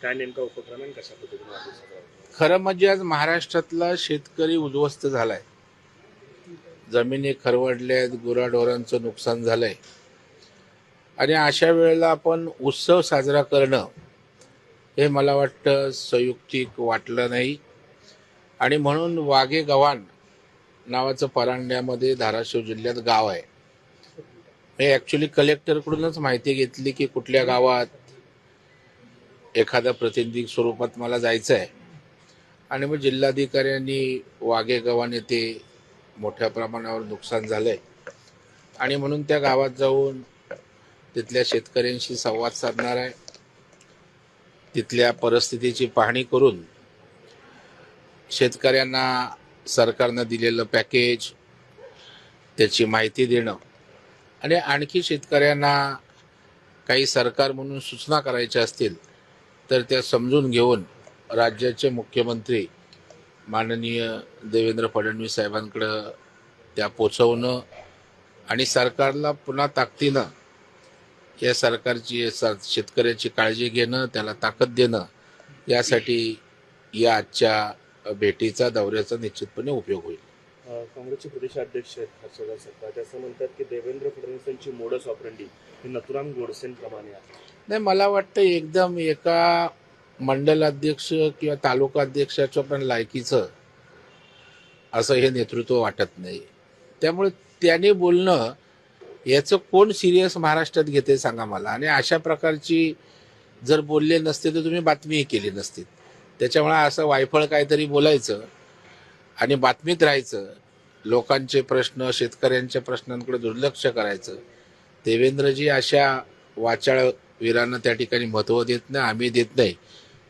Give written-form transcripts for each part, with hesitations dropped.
काय नेमका उपक्रम आहे, कशा पद्धतीने वाढदिवस साजरा होतो? खरं म्हणजे आज महाराष्ट्रातला शेतकरी उद्ध्वस्त झालाय. जमिनी खरवडल्यात, गुराढोरांचं नुकसान झालंय आणि अशा वेळेला आपण उत्सव साजरा करणं हे मला वाटतं संयुक्तिक वाटलं नाही. आणि म्हणून वाघे गव्हाण नावाचं परांड्यामध्ये धाराशिव जिल्ह्यात गाव आहे. हे ॲक्च्युली कलेक्टरकडूनच माहिती घेतली की कुठल्या गावात एखाद्या प्रतिनिधी स्वरूपात मला जायचं आहे. आणि मग जिल्हाधिकाऱ्यांनी वाघे गव्हाण येथे मोठ्या प्रमाणावर नुकसान झालंय आणि म्हणून त्या गावात जाऊन तिथल्या शेतकऱ्यांशी संवाद साधणार आहे. तिथल्या परिस्थितीची पाहणी करून शेतकऱ्यांना सरकारनं दिलेलं पॅकेज त्याची माहिती देणं आणि आणखी शेतकऱ्यांना काही सरकार म्हणून सूचना करायच्या असतील तर त्या समजून घेऊन राज्याचे मुख्यमंत्री माननीय देवेंद्र फडणवीस साहेबांकडं त्या पोचवणं आणि सरकारला पुन्हा ताकदीनं या सरकारची शेतकऱ्याची काळजी घेणं, त्याला ताकद देणं, यासाठी या आजच्या भेटीचा दौऱ्याचा निश्चितपणे उपयोग होईल. काँग्रेसचे प्रदेशाध्यक्ष आहेत हर्षवर्धन सपकाळ, ते असं म्हणतात की देवेंद्र फडणवीसांची मोडस ऑपरेंडी ही नथुराम गोडसेंप्रमाणे आहे. नाही, मला वाटतं एकदम एका मंडलाध्यक्ष किंवा तालुकाध्यक्षाच्या पण लायकीचं असं हे नेतृत्व वाटत नाही. त्यामुळे त्याने बोलणं याचं कोण सिरियस महाराष्ट्रात घेते सांगा मला. आणि अशा प्रकारची जर बोलले नसते तर तुम्ही बातमीही केली नसती. त्याच्यामुळे असं वायफळ काहीतरी बोलायचं आणि बातमीत राहायचं, लोकांचे प्रश्न शेतकऱ्यांच्या प्रश्नांकडे दुर्लक्ष करायचं. देवेंद्रजी अशा वाचाळ वीरांना त्या ठिकाणी महत्त्व देत नाही, आम्ही देत नाही.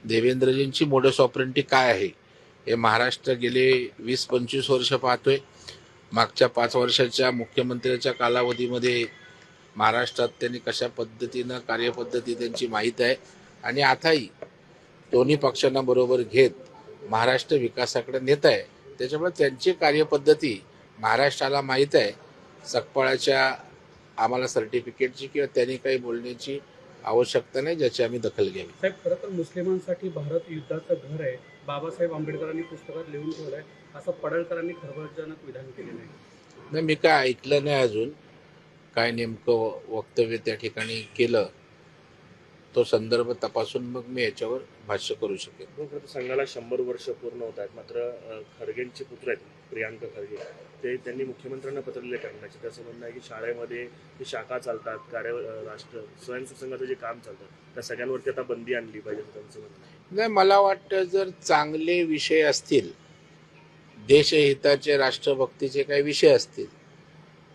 देवेंद्रजींची मोडस ऑपरेंडी काय आहे हे महाराष्ट्र गेले 20-25 वर्ष पाहतोय. मागच्या 5 वर्षाच्या मुख्यमंत्र्याच्या कालावधीमध्ये महाराष्ट्रात त्यांनी कशा पद्धतीनं कार्यपद्धती त्यांची माहीत आहे आणि आताही दोन्ही पक्षांना बरोबर घेत महाराष्ट्र विकासाकडे नेत आहे. त्याच्यामुळे त्यांची कार्यपद्धती महाराष्ट्राला माहीत आहे. सकपाळाच्या आम्हाला सर्टिफिकेटची किंवा त्यांनी काही बोलण्याची आवश्यकता नाही ज्याची आम्ही दखल घ्यावी. साहेब, खरं तर मुस्लिमांसाठी भारत युद्धाचं घर आहे, बाबासाहेब आंबेडकरांनी पुस्तकात लिहून ठेवलं आहे, असं पडळकरांनी खळबळजनक विधान केलेलं आहे. नाही, मी काय ऐकलं नाही अजून. काय नेमकं वक्तव्य त्या ठिकाणी केलं तो संदर्भ तपासून मग मी याच्यावर भाष्य करू शकेन. खरं तर संघाला 100 वर्ष पूर्ण होत आहेत, मात्र खरगेंचे पुत्र आहेत प्रियांक खरगे, त्यांनी मुख्यमंत्र्यांना पत्र लिहिले करण्याचे. त्याचं म्हणणं आहे की शाळेमध्ये जी शाखा चालतात, राष्ट्र स्वयंसेवकांचं जे काम चालतं त्या सगळ्यांवरती आता बंदी आणली पाहिजे त्यांचं म्हणणं आहे. नाही, मला वाटतं जर चांगले विषय असतील, देशहिताचे राष्ट्रभक्तीचे काही विषय असतील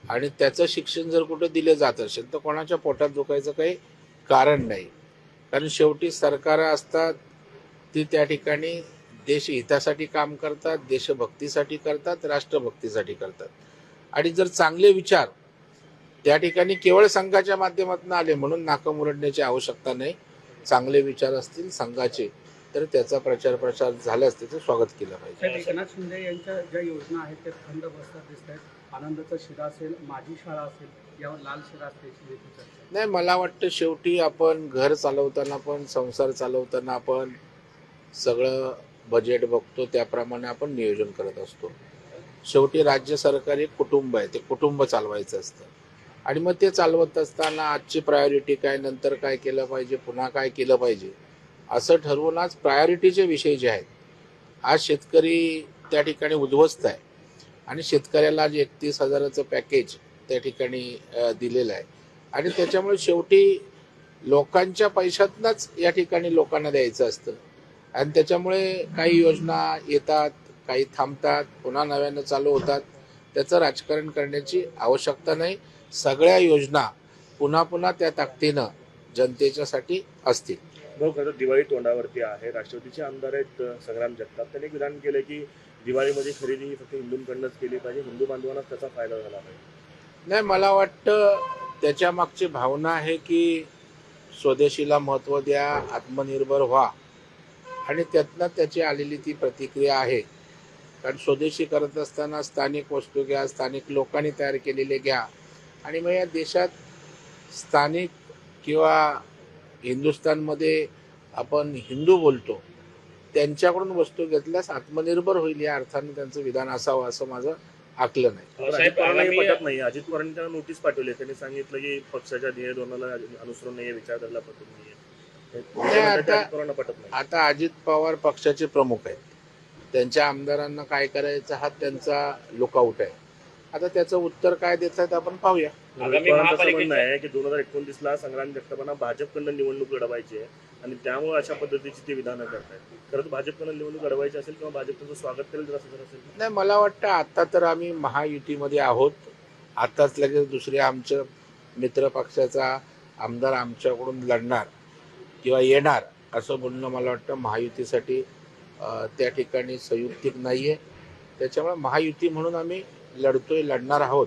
आणि त्याचं शिक्षण जर कुठं दिलं जात असेल तर कोणाच्या पोटात दुखायचं काही कारण नाही. कारण शेवटी सरकार असतात ती त्या ठिकाणी देशहितासाठी काम करतात, देशभक्तीसाठी करतात, राष्ट्रभक्तीसाठी करतात. आणि जर चांगले विचार त्या ठिकाणी केवळ संघाच्या माध्यमातून आले म्हणून नाकं मुरडण्याची आवश्यकता नाही. चांगले विचार असतील संघाचे तर त्याचा प्रचार झाल्यास त्याचं स्वागत केलं पाहिजे. साहेब, एकनाथ शिंदे यांच्या ज्या योजना आहेत त्या थंड बसतात दिसत आहेत. आनंदाचा शिरा असेल, माझी शाळा असेल, यावर लाल शिरा असते. नाही, मला वाटतं शेवटी आपण घर चालवताना पण संसार चालवताना आपण सगळं बजेट बघतो, त्याप्रमाणे आपण नियोजन करत असतो. शेवटी राज्य सरकार एक कुटुंब आहे, ते कुटुंब चालवायचं असतं आणि मग ते चालवत असताना आजची प्रायोरिटी काय, नंतर काय केलं पाहिजे, पुन्हा काय केलं पाहिजे असं ठरवून आज प्रायोरिटीचे विषय जे आहेत. आज शेतकरी त्या ठिकाणी उद्ध्वस्त आहे आणि शेतकऱ्याला आज 31,000चं पॅकेज त्या ठिकाणी दिलेलं आहे आणि त्याच्यामुळे शेवटी लोकांच्या पैशातनंच या ठिकाणी लोकांना द्यायचं असतं आणि त्याच्यामुळे काही योजना येतात, काही थांबतात, पुन्हा नव्यानं चालू होतात. त्याचं राजकारण करण्याची आवश्यकता नाही. सगळ्या योजना पुन्हा त्या ताकदीनं जनतेच्यासाठी असतील. भाऊ, खरं दिवाळी तोंडावरती आहे. राष्ट्रवादीचे आमदार आहेत संग्राम जगताप, त्यांनी विधान केलं की दिवाळीमध्ये खरेदी ही फक्त हिंदूंकडनंच केली पाहिजे, हिंदू बांधवांनाच त्याचा फायदा झाला पाहिजे. नाही, मला वाटतं त्याच्या मागची भावना आहे की स्वदेशीला महत्त्व द्या, आत्मनिर्भर व्हा आणि त्यातनं त्याची आलेली ती प्रतिक्रिया आहे. कारण स्वदेशी करत असताना स्थानिक वस्तू घ्या, स्थानिक लोकांनी तयार केलेले घ्या आणि मग या देशात स्थानिक किंवा हिंदुस्थानमध्ये आपण हिंदू बोलतो त्यांच्याकडून वस्तू घेतल्यास आत्मनिर्भर होईल या अर्थाने त्यांचं विधान असावं असं माझं आकलन आहे. पण अजित पवारांना हे पटत नाही. अजित पवारांनी त्यांना नोटीस पाठवली. त्यांनी सांगितलं की पक्षाच्या ध्येय धोरणाला अनुसरून नाहीये, विचारधारेला पटत नाहीये. अजित पवारांना पटत नाही. आता अजित पवार पक्षाचे प्रमुख आहेत. त्यांच्या आमदारांना काय करायचं हा त्यांचा लुकआउट आहे. आता त्याचं उत्तर काय देत आहेत आपण पाहूया. अजित पवारांचं म्हणणं आहे की 2029ला संग्राम जगतापांना भाजपकडनं निवडणूक लढवायची आहे आणि त्यामुळे अशा पद्धतीची ते विधानं करतायत. खरं तर भाजपकडनं निवडणूक लढवायची असेल किंवा भाजप त्यांचं स्वागत करेल जर असं जर असेल. नाही, मला वाटतं आता तर आम्ही महायुतीमध्ये आहोत. आताच लगेच दुसऱ्या आमच्या मित्र पक्षाचा आमदार आमच्याकडून लढणार किंवा येणार असं बोलणं मला वाटतं महायुतीसाठी त्या ठिकाणी संयुक्तिक नाही आहे. त्याच्यामुळे महायुती म्हणून आम्ही लढणार आहोत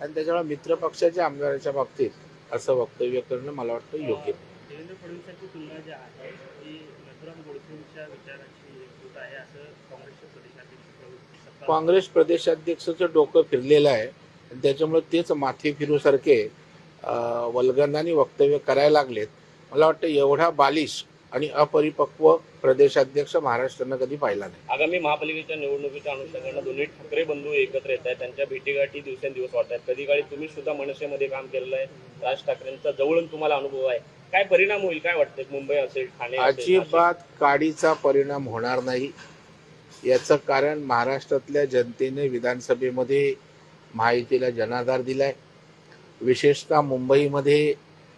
आणि त्याच्यामुळे मित्र पक्षाच्या आमदाराच्या बाबतीत असं वक्तव्य करणं मला वाटतं योग्य नाही. देवेंद्र फडणवीसांची तुलना जी आहे ती नथुराम गोडसेंच्या विचारांची एकजूट आहे असं काँग्रेसचे प्रदेशाध्यक्ष काँग्रेस प्रदेशाध्यक्षाचं डोकं फिरलेलं आहे आणि त्याच्यामुळे तेच माथे फिरूसारखे वल्गनाने वक्तव्य करायला लागलेत. मला वाटतं एवढा बालिश आणि अपरिपक्व प्रदेशाध्यक्ष महाराष्ट्रानं कधी पाहिला नाही. आगामी महापालिकेच्या निवडणुकीच्या अनुषंगानं दोन्ही ठाकरे बंधू एकत्र येत आहेत. त्यांच्या भेटीगाठी दिवसेंदिवस वाढत आहेत. कधी काळी तुम्ही सुद्धा मनसेमध्ये काम केलेलं आहे. राज ठाकरेंचा जवळून तुम्हाला अनुभव आहे. काय परिणाम होईल काय वाटतंय? मुंबई असेल, ठाणे असेल, अजिबात काडीचा परिणाम होणार नाही. याचं कारण महाराष्ट्रातल्या जनतेने विधानसभेमध्ये महायुतीला जनाधार दिलाय. विशेषतः मुंबईमध्ये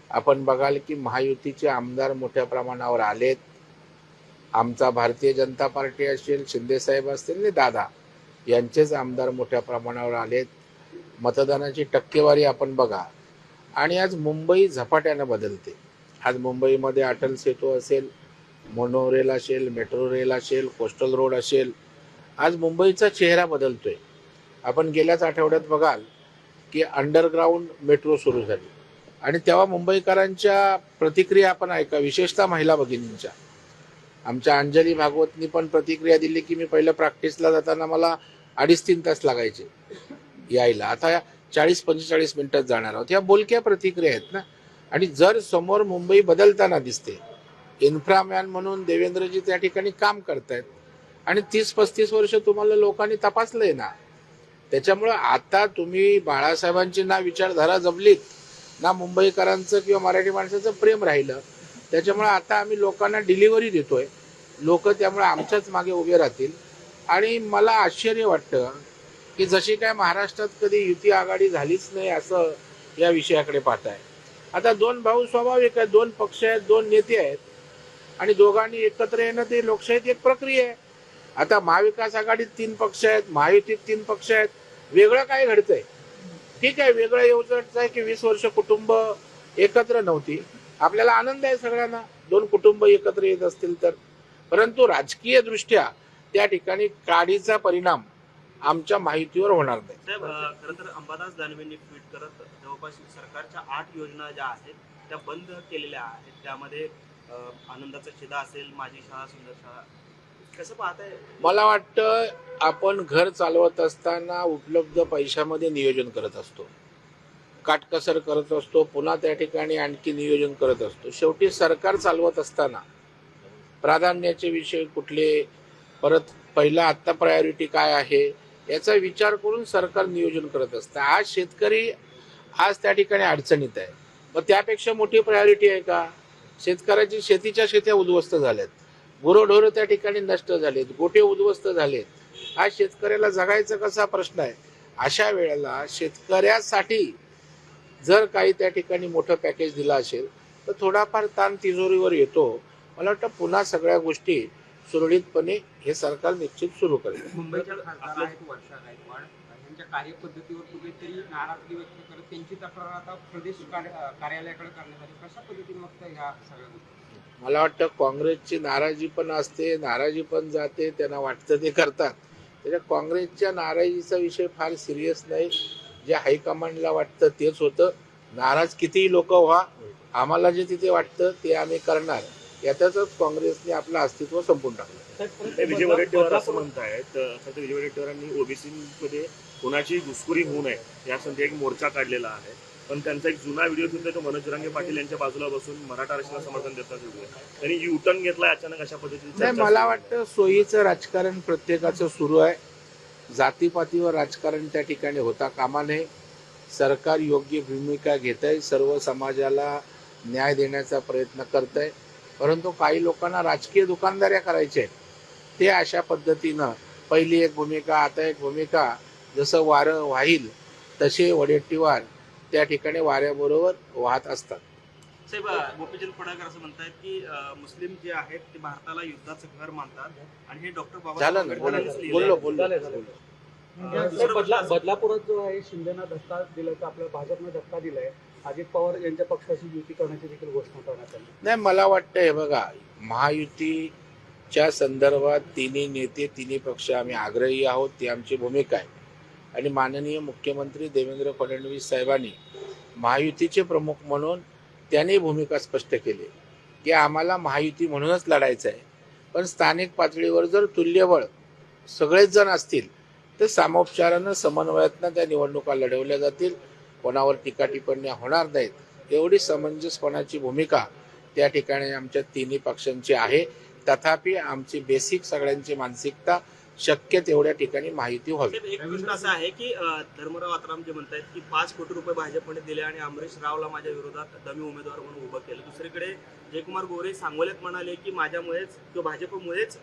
आपण बघाल की महायुतीचे आमदार मोठ्या प्रमाणावर आलेत. आमचा भारतीय जनता पार्टी असेल, शिंदेसाहेब असतील आणि दादा यांचेच आमदार मोठ्या प्रमाणावर आलेत. मतदानाची टक्केवारी आपण बघा आणि आज मुंबई झपाट्यानं बदलते. आज मुंबईमध्ये अटल सेतू असेल, मोनोरेल असेल, मेट्रो रेल असेल, कोस्टल रोड असेल. आज मुंबईचा चेहरा बदलतोय. आपण गेल्याच आठवड्यात बघाल की अंडरग्राऊंड मेट्रो सुरू झाली आणि तेव्हा मुंबईकरांच्या प्रतिक्रिया आपण ऐका, विशेषतः महिला भगिनींच्या. आमच्या अंजली भागवतनी पण प्रतिक्रिया दिली की मी पहिलं प्रॅक्टिसला जाताना मला 2.5-3 तास लागायचे यायला, आता 40-45 मिनिटात जाणार आहोत. या बोलक्या प्रतिक्रिया आहेत ना. आणि जर समोर मुंबई बदलताना दिसते, इन्फ्रामॅन म्हणून देवेंद्रजी त्या ठिकाणी काम करतायत आणि 30-35 वर्ष तुम्हाला लोकांनी तपासलंय ना. त्याच्यामुळं आता तुम्ही बाळासाहेबांची ना विचारधारा जमलीत ना मुंबईकरांचं किंवा मराठी माणसाचं प्रेम राहिलं. त्याच्यामुळे आता आम्ही लोकांना डिलिव्हरी देतोय. लोक त्यामुळे आमच्याच मागे उभे राहतील. आणि मला आश्चर्य वाटतं की जशी काय महाराष्ट्रात कधी युती आघाडी झालीच नाही असं या विषयाकडे पाहताय. आता 2 भाऊ स्वाभाविक आहेत, 2 पक्ष आहेत, 2 नेते आहेत आणि दोघांनी एकत्र येणं ते लोकशाहीत एक प्रक्रिया आहे. आता महाविकास आघाडीत 3 पक्ष आहेत, महायुतीत 3 पक्ष आहेत. वेगळं काय घडतंय? ठीक आहे, वेगळं एवढंच आहे की 20 वर्ष कुटुंब एकत्र नव्हती. आपल्याला आनंद आहे सगळ्यांना 2 कुटुंब एकत्र येत असतील तर. परंतु राजकीय दृष्ट्या त्या ठिकाणी काडीचा परिणाम आमच्या माहितीवर होणार नाही. साहेब, खरं तर अंबादास दानवेंनी ट्विट करत जवळपास सरकारच्या 8 योजना ज्या आहेत त्या बंद केलेल्या आहेत. त्यामध्ये आनंदाचा शिदा असेल, माझी शाळा सुंदर शाळा, कसं पाहताय? मला वाटतं आपण घर चालवत असताना उपलब्ध पैशामध्ये नियोजन करत असतो, काटकसर करत असतो, पुन्हा त्या ठिकाणी आणखी नियोजन करत असतो. शेवटी सरकार चालवत असताना प्राधान्याचे विषय कुठले, परत पहिला आत्ता प्रायोरिटी काय आहे याचा विचार करून सरकार नियोजन करत असतं. आज शेतकरी आज त्या ठिकाणी अडचणीत आहे, मग त्यापेक्षा मोठी प्रायोरिटी आहे का? शेतकऱ्याची शेतीच्या शेत्या उद्ध्वस्त झाल्यात, गुरंढोरं त्या ठिकाणी नष्ट झालेत, गोठे उद्ध्वस्त झालेत. आज शेतकऱ्याला जगायचं कसा प्रश्न आहे. अशा वेळेला शेतकऱ्यासाठी जर काही त्या ठिकाणी मोठं पॅकेज दिलं असेल तर थोडाफार ताण तिजोरीवर येतो. मला वाटतं पुन्हा सगळ्या गोष्टी सुरळीतपणे हे सरकार निश्चित सुरू करेल. मुंबईच्या खासदार आहेत वर्षा गायकवाड, यांच्या कार्यपद्धतीवर कुठेतरी नाराजगी व्यक्त करत त्यांची तक्रार आता प्रदेश कार्यालयाकडे करण्यासाठी कशा पद्धतीने मग ह्या सगळ्या गोष्टी? मला वाटतं काँग्रेसची नाराजी पण असते, नाराजी पण जाते, त्यांना वाटतं ते करतात. त्याच्या काँग्रेसच्या नाराजीचा विषय फार सिरियस नाही. जे हायकमांडला वाटतं तेच होतं. नाराज कितीही लोक व्हा, आम्हाला जे तिथे वाटतं ते आम्ही करणार. यातच काँग्रेसने आपलं अस्तित्व संपून टाकलं. विजय वडेट्टीवार असं म्हणतायत, सध्या विजय वडेट्टीवारांनी ओबीसी मध्ये कोणाची घुसखोरी होऊ नये यासाठी एक मोर्चा काढलेला आहे पण त्यांचा एक जुना व्हिडिओ सुद्धा तो मनोज जरांगे पाटील यांच्या बाजूला बसून मराठा आरक्षणाला समर्थन देतात व्हिडिओ. त्यांनी युटर्न घेतलाय अचानक अशा पद्धतीने नाही, चर्चा मला सुरू आहे. वाटतं सोयीचं राजकारण प्रत्येकाचं सुरू आहे. जातीपातीवर राजकारण त्या ठिकाणी होता कामा नये. सरकार योग्य भूमिका घेत आहे, सर्व समाजाला न्याय देण्याचा प्रयत्न करत आहे. परंतु काही लोकांना राजकीय दुकानदाऱ्या करायच्या आहेत. ते अशा पद्धतीनं पहिली एक भूमिका आता एक भूमिका, जसं वारं वाहील तसे वडेट्टीवार त्या ठिकाणी वाऱ्याबरोबर वाहत असतात. साहेब, गोपीचंद पडळकर असं म्हणतात की मुस्लिम जे आहेत ते भारताला युद्धाचं घर मानतात आणि हे डॉक्टर झालं बाबासाहेब ना, आंबेडकरांनीच लिहिलंय. बोललो. बदलापुरात जो आहे शिंदेना धक्का दिलाय तर आपल्या भाजपनं धक्का दिलाय. अजित पवार यांच्या पक्षाची युती करण्याची देखील घोषणा करण्यात आली. नाही, मला वाटतं हे बघा, महायुतीच्या संदर्भात तिन्ही नेते तिन्ही पक्ष आम्ही आग्रही आहोत, ती आमची भूमिका आहे. आणि माननीय मुख्यमंत्री देवेंद्र फडणवीस साहेबांनी महायुतीचे प्रमुख म्हणून त्यांनी भूमिका स्पष्ट केली की आम्हाला महायुती म्हणूनच लढायचं आहे. पण स्थानिक पातळीवर जर तुल्यबळ सगळेच जण असतील तर सामोपचारानं समन्वयातनं त्या निवडणुका लढवल्या जातील, कोणावर टीका टिप्पण्या होणार नाहीत. एवढी समंजसपणाची भूमिका त्या ठिकाणी आमच्या तिन्ही पक्षांची आहे. तथापि आमची बेसिक सगळ्यांची मानसिकता शक्य तेवढ्या ठिकाणी माहिती व्हावी. साहेब, एक प्रश्न असा आहे की धर्मराव आत्राम जे म्हणतात की 5 कोटी रुपये भाजपने दिले आणि अमरीश रावला माझ्या विरोधात डमी उमेदवार म्हणून उभं केलं. दुसरीकडे जयकुमार गोरे सांगोल्यात म्हणाले की माझ्यामुळेच किंवा भाजपमुळेच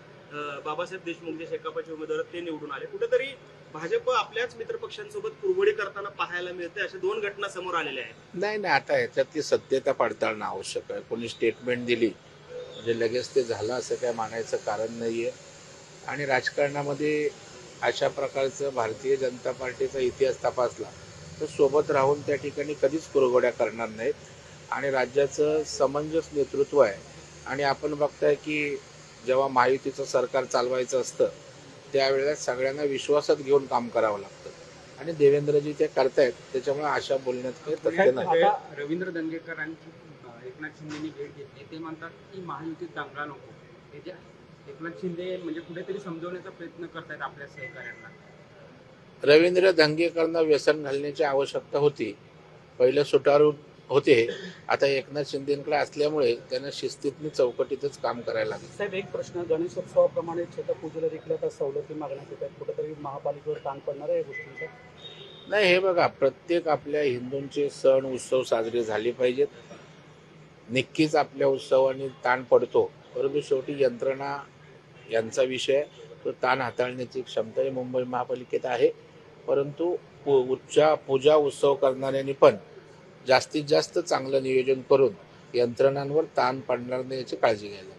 बाबासाहेब देशमुख जे शेकापचे उमेदवार ते निवडून आले. कुठेतरी भाजप आपल्याच मित्रपक्षांसोबत कुरघोडी करताना पाहायला मिळते. अशा 2 घटना समोर आलेल्या आहेत. नाही, आता याच्यातली सत्यता पडताळणं आवश्यक आहे. कोणी स्टेटमेंट दिली म्हणजे लगेच ते झालं असं काय मानायचं कारण नाही आहे. आणि राजकारणामध्ये अशा प्रकारचं भारतीय जनता पार्टीचा इतिहास तपासला तर सोबत राहून त्या ठिकाणी कधीच कुरघोड्या करणार नाहीत. आणि राज्याचं समंजस नेतृत्व आहे. आणि आपण बघताय की जेव्हा महायुतीचं सरकार चालवायचं असतं त्यावेळेला सगळ्यांना विश्वासात घेऊन काम करावं लागतं. आणि देवेंद्रजी ते करतायत, त्याच्यामुळे आशा बोलण्यात काही तथ्य नाही. आता रवींद्र दंगेकरांची एकनाथ शिंदेनी भेट घेतली. ते म्हणतात की महायुतीत दांगला नको. ते जे एकनाथ शिंदे म्हणजे कुठेतरी समजवण्याचा प्रयत्न करतायत आपल्या सहकार्यांना. रवींद्र दंगेकरांना व्यसन घालण्याची आवश्यकता होती. पहिलं सुटारू होते, आता एकनाथ शिंदेकडे असल्यामुळे त्यांना शिस्तीतनी चौकटीतच काम करायला लागलं. साहेब, एक प्रश्न, गणेशोत्सवाप्रमाणे छटपूजेला देखील आता सवलती मागण्यात येत आहेत. कुठेतरी महापालिकेवर ताण पडणार आहे या गोष्टींचा? नाही, हे बघा, प्रत्येक आपल्या हिंदूंचे सण उत्सव साजरे झाले पाहिजेत. नक्कीच आपल्या उत्सवाने ताण पडतो, परंतु शेवटी यंत्रणा यांचा विषय, तो ताण हाताळण्याची क्षमता ही मुंबई महापालिकेत आहे. परंतु पूजा उत्सव करणाऱ्यांनी पण जास्तीत जास्त चांगलं नियोजन करून यंत्रणांवर ताण पडणार नाही याची काळजी घ्यायला.